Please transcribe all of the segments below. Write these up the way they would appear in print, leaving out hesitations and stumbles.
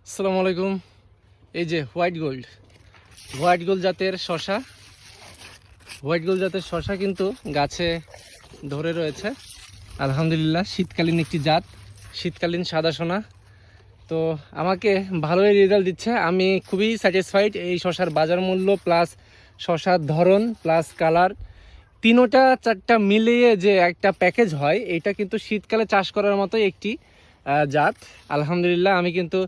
আসসালামু আলাইকুম। এই যে হোয়াইট গোল্ড জাতের শশা, কিন্তু গাছে ধরে রয়েছে আলহামদুলিল্লাহ। শীতকালীন একটি জাত, শীতকালীন সাদা সোনা। তো আমাকে ভালোই রেজাল্ট দিচ্ছে, আমি খুবই স্যাটিসফাইড। এই শশার বাজার মূল্য প্লাস শশার ধরন প্লাস কালার, তিনোটা চারটা মিলিয়ে যে একটা প্যাকেজ হয়, এটা কিন্তু শীতকালে চাষ করার মতো একটি জাত। আলহামদুলিল্লাহ আমি কিন্তু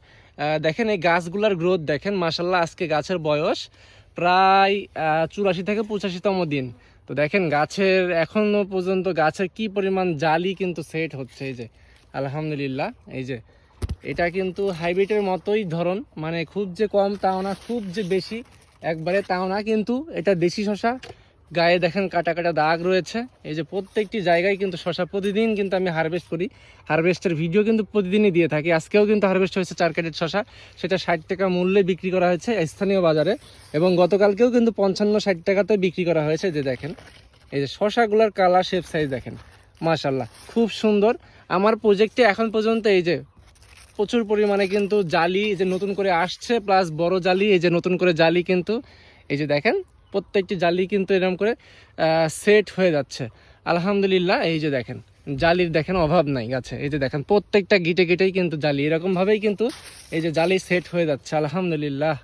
দেখেন এই গাছগুলার গ্রোথ দেখেন, মাশাল্লাহ। আজকে গাছের বয়স প্রায় 84 থেকে 85তম দিন। তো দেখেন গাছের এখনো পর্যন্ত গাছের কি পরিমাণ জালি কিন্তু সেট হচ্ছে। এই যে আলহামদুলিল্লাহ, এই যে এটা কিন্তু হাইব্রিডের মতোই ধরন, মানে খুব যে কম তাও না, খুব যে বেশি একবারে তাও না। কিন্তু এটা দেশি শশা, গায়ে দেখেন কাটা কাটা দাগ রয়েছে। এই যে প্রত্যেকটি জায়গায় কিন্তু শশা প্রতিদিন কিন্তু আমি হারভেস্ট করি, হারভেস্টের ভিডিও কিন্তু প্রতিদিনই দিয়ে থাকি। আজকেও কিন্তু হারভেস্ট হয়েছে 4 ক্যারেট শশা, সেটা 60 টাকা মূল্যে বিক্রি করা হয়েছে স্থানীয় বাজারে। এবং গতকালকেও কিন্তু 55-60 টাকাতে বিক্রি করা হয়েছে। যে দেখেন এই যে শশাগুলোর কালার শেপ সাইজ দেখেন, মাশাল্লাহ খুব সুন্দর। আমার প্রজেক্টে এখন পর্যন্ত এই যে প্রচুর পরিমাণে কিন্তু জালি এই যে নতুন করে আসছে, প্লাস বড় জালি, এই যে নতুন করে জালি কিন্তু এই যে দেখেন প্রত্যেকটি জালি কিন্তু এরকম করে সেট হয়ে যাচ্ছে আলহামদুলিল্লাহ। এই যে দেখেন জালির দেখেন অভাব নাই গাছে। এই যে দেখেন প্রত্যেকটা গিটে গিটেই কিন্তু জালি, এরকমভাবেই কিন্তু এই যে জালি সেট হয়ে যাচ্ছে আলহামদুলিল্লাহ।